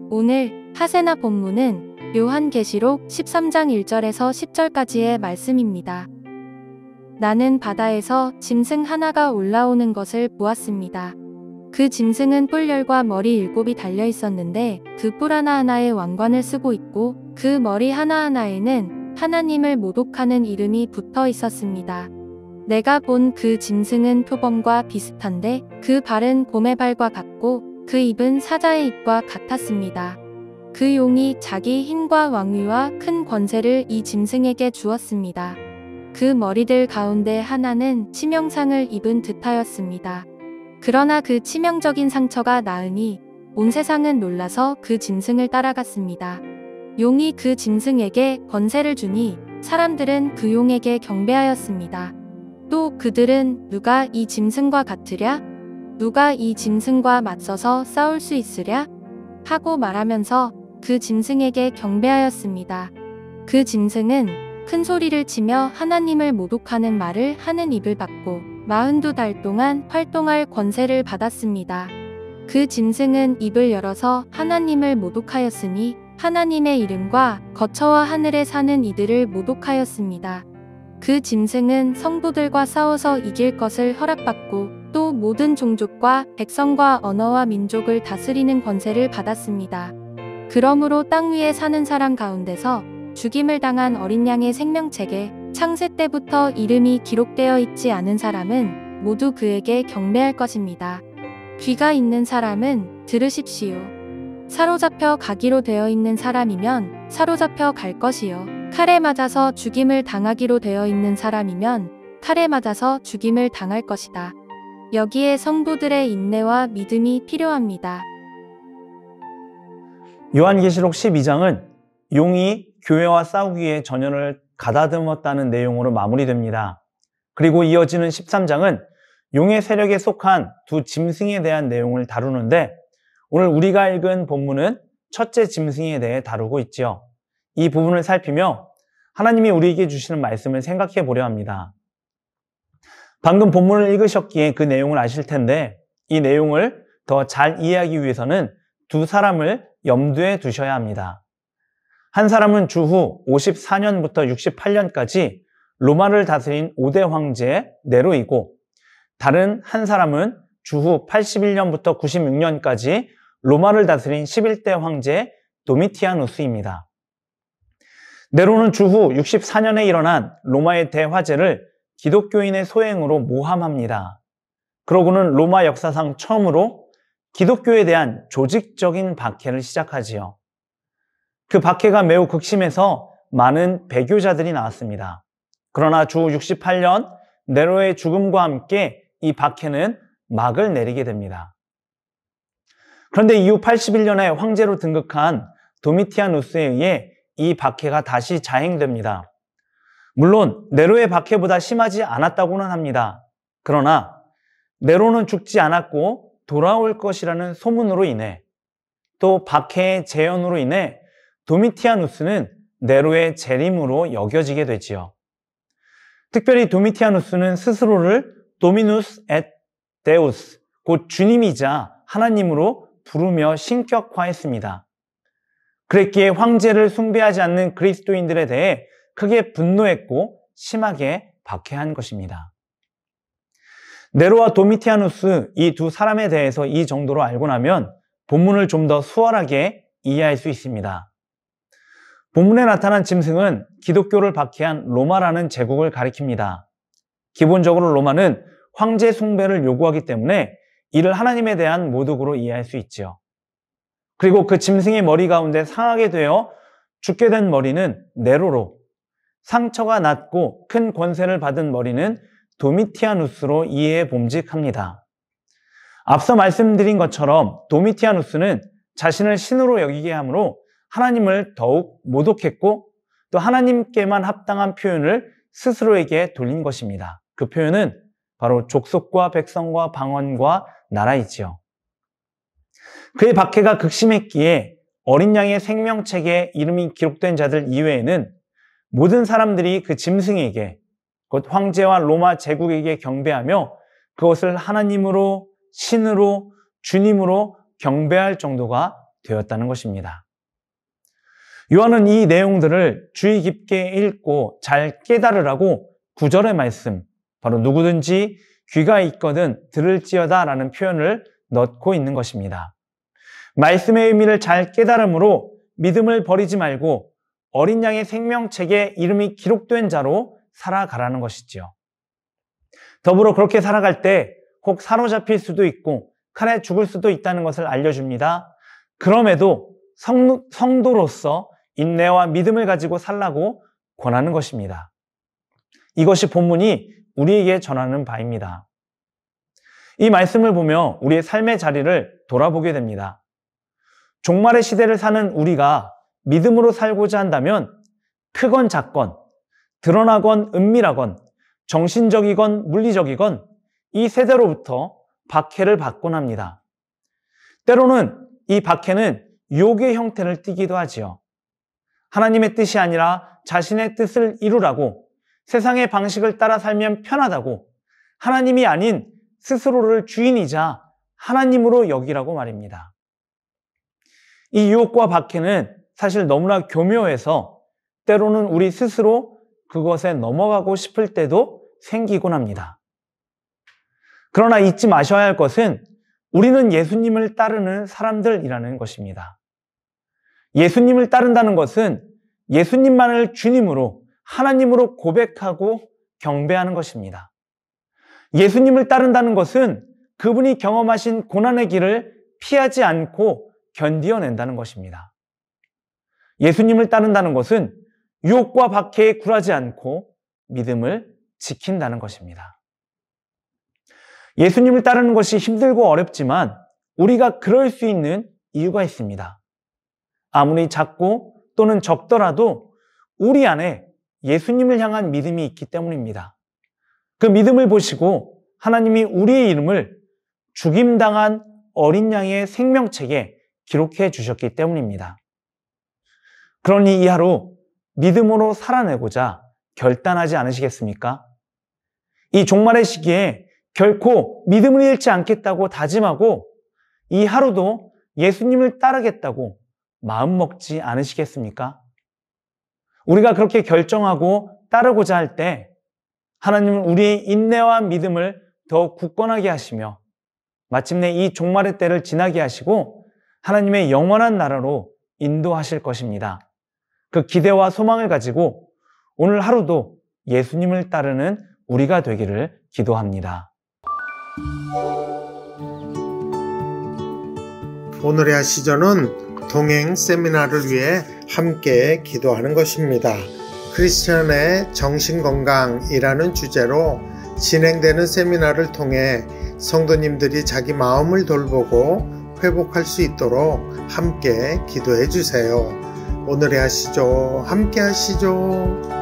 오늘 하세나 본문은 요한계시록 13장 1절에서 10절까지의 말씀입니다. 나는 바다에서 짐승 하나가 올라오는 것을 보았습니다. 그 짐승은 뿔열과 머리 7이 달려 있었는데 그 뿔 하나하나에 왕관을 쓰고 있고 그 머리 하나하나에는 하나님을 모독하는 이름이 붙어 있었습니다. 내가 본 그 짐승은 표범과 비슷한데 그 발은 곰의 발과 같고 그 입은 사자의 입과 같았습니다. 그 용이 자기 힘과 왕위와 큰 권세를 이 짐승에게 주었습니다. 그 머리들 가운데 하나는 치명상을 입은 듯하였습니다. 그러나 그 치명적인 상처가 나으니 온 세상은 놀라서 그 짐승을 따라갔습니다. 용이 그 짐승에게 권세를 주니 사람들은 그 용에게 경배하였습니다. 또 그들은 누가 이 짐승과 같으랴? 누가 이 짐승과 맞서서 싸울 수 있으랴? 하고 말하면서 그 짐승에게 경배하였습니다. 그 짐승은 큰 소리를 치며 하나님을 모독하는 말을 하는 입을 받고 42달 동안 활동할 권세를 받았습니다. 그 짐승은 입을 열어서 하나님을 모독하였으니 하나님의 이름과 거처와 하늘에 사는 이들을 모독하였습니다. 그 짐승은 성도들과 싸워서 이길 것을 허락받고 또 모든 종족과 백성과 언어와 민족을 다스리는 권세를 받았습니다. 그러므로 땅 위에 사는 사람 가운데서 죽임을 당한 어린 양의 생명책에 창세 때부터 이름이 기록되어 있지 않은 사람은 모두 그에게 경배할 것입니다. 귀가 있는 사람은 들으십시오. 사로잡혀 가기로 되어 있는 사람이면 사로잡혀 갈 것이요. 칼에 맞아서 죽임을 당하기로 되어 있는 사람이면 칼에 맞아서 죽임을 당할 것이다. 여기에 성도들의 인내와 믿음이 필요합니다. 요한계시록 12장은 용이 교회와 싸우기 위해 전열을 가다듬었다는 내용으로 마무리됩니다. 그리고 이어지는 13장은 용의 세력에 속한 두 짐승에 대한 내용을 다루는데 오늘 우리가 읽은 본문은 첫째 짐승에 대해 다루고 있죠. 이 부분을 살피며 하나님이 우리에게 주시는 말씀을 생각해 보려 합니다. 방금 본문을 읽으셨기에 그 내용을 아실 텐데 이 내용을 더 잘 이해하기 위해서는 두 사람을 염두에 두셔야 합니다. 한 사람은 주후 54년부터 68년까지 로마를 다스린 5대 황제 네로이고 다른 한 사람은 주후 81년부터 96년까지 로마를 다스린 11대 황제 도미티아누스입니다. 네로는 주후 64년에 일어난 로마의 대화재를 기독교인의 소행으로 모함합니다. 그러고는 로마 역사상 처음으로 기독교에 대한 조직적인 박해를 시작하지요. 그 박해가 매우 극심해서 많은 배교자들이 나왔습니다. 그러나 주 68년 네로의 죽음과 함께 이 박해는 막을 내리게 됩니다. 그런데 이후 81년에 황제로 등극한 도미티아누스에 의해 이 박해가 다시 자행됩니다. 물론 네로의 박해보다 심하지 않았다고는 합니다. 그러나 네로는 죽지 않았고 돌아올 것이라는 소문으로 인해 또 박해의 재현으로 인해 도미티아누스는 네로의 재림으로 여겨지게 되지요. 특별히 도미티아누스는 스스로를 도미누스 앳 데우스, 곧 주님이자 하나님으로 부르며 신격화했습니다. 그랬기에 황제를 숭배하지 않는 그리스도인들에 대해 크게 분노했고 심하게 박해한 것입니다. 네로와 도미티아누스 이 두 사람에 대해서 이 정도로 알고 나면 본문을 좀 더 수월하게 이해할 수 있습니다. 본문에 나타난 짐승은 기독교를 박해한 로마라는 제국을 가리킵니다. 기본적으로 로마는 황제 숭배를 요구하기 때문에 이를 하나님에 대한 모독으로 이해할 수 있죠. 그리고 그 짐승의 머리 가운데 상하게 되어 죽게 된 머리는 네로로, 상처가 났고 큰 권세를 받은 머리는 도미티아누스로 이해해 봄직합니다. 앞서 말씀드린 것처럼 도미티아누스는 자신을 신으로 여기게 하므로 하나님을 더욱 모독했고 또 하나님께만 합당한 표현을 스스로에게 돌린 것입니다. 그 표현은 바로 족속과 백성과 방언과 나라이지요. 그의 박해가 극심했기에 어린 양의 생명책에 이름이 기록된 자들 이외에는 모든 사람들이 그 짐승에게 곧 황제와 로마 제국에게 경배하며 그것을 하나님으로, 신으로, 주님으로 경배할 정도가 되었다는 것입니다. 요한은 이 내용들을 주의 깊게 읽고 잘 깨달으라고 9절의 말씀, 바로 누구든지 귀가 있거든 들을지어다 라는 표현을 넣고 있는 것입니다. 말씀의 의미를 잘 깨달음으로 믿음을 버리지 말고 어린 양의 생명책에 이름이 기록된 자로 살아가라는 것이지요. 더불어 그렇게 살아갈 때 혹 사로잡힐 수도 있고 칼에 죽을 수도 있다는 것을 알려줍니다. 그럼에도 성도로서 인내와 믿음을 가지고 살라고 권하는 것입니다. 이것이 본문이 우리에게 전하는 바입니다. 이 말씀을 보며 우리의 삶의 자리를 돌아보게 됩니다. 종말의 시대를 사는 우리가 믿음으로 살고자 한다면 크건 작건, 드러나건 은밀하건, 정신적이건 물리적이건 이 세대로부터 박해를 받곤 합니다. 때로는 이 박해는 유혹의 형태를 띠기도 하지요. 하나님의 뜻이 아니라 자신의 뜻을 이루라고, 세상의 방식을 따라 살면 편하다고, 하나님이 아닌 스스로를 주인이자 하나님으로 여기라고 말입니다. 이 유혹과 박해는 사실 너무나 교묘해서 때로는 우리 스스로 그것에 넘어가고 싶을 때도 생기곤 합니다. 그러나 잊지 마셔야 할 것은 우리는 예수님을 따르는 사람들이라는 것입니다. 예수님을 따른다는 것은 예수님만을 주님으로, 하나님으로 고백하고 경배하는 것입니다. 예수님을 따른다는 것은 그분이 경험하신 고난의 길을 피하지 않고 견디어낸다는 것입니다. 예수님을 따른다는 것은 유혹과 박해에 굴하지 않고 믿음을 지킨다는 것입니다. 예수님을 따르는 것이 힘들고 어렵지만 우리가 그럴 수 있는 이유가 있습니다. 아무리 작고 또는 적더라도 우리 안에 예수님을 향한 믿음이 있기 때문입니다. 그 믿음을 보시고 하나님이 우리의 이름을 죽임당한 어린 양의 생명책에 기록해 주셨기 때문입니다. 그러니 이 하루 믿음으로 살아내고자 결단하지 않으시겠습니까? 이 종말의 시기에 결코 믿음을 잃지 않겠다고 다짐하고 이 하루도 예수님을 따르겠다고 마음먹지 않으시겠습니까? 우리가 그렇게 결정하고 따르고자 할 때 하나님은 우리의 인내와 믿음을 더 굳건하게 하시며 마침내 이 종말의 때를 지나게 하시고 하나님의 영원한 나라로 인도하실 것입니다. 그 기대와 소망을 가지고 오늘 하루도 예수님을 따르는 우리가 되기를 기도합니다. 오늘의 하시전은 동행 세미나를 위해 함께 기도하는 것입니다. 크리스천의 정신건강이라는 주제로 진행되는 세미나를 통해 성도님들이 자기 마음을 돌보고 회복할 수 있도록 함께 기도해 주세요. 오늘의 하시죠. 함께 하시죠.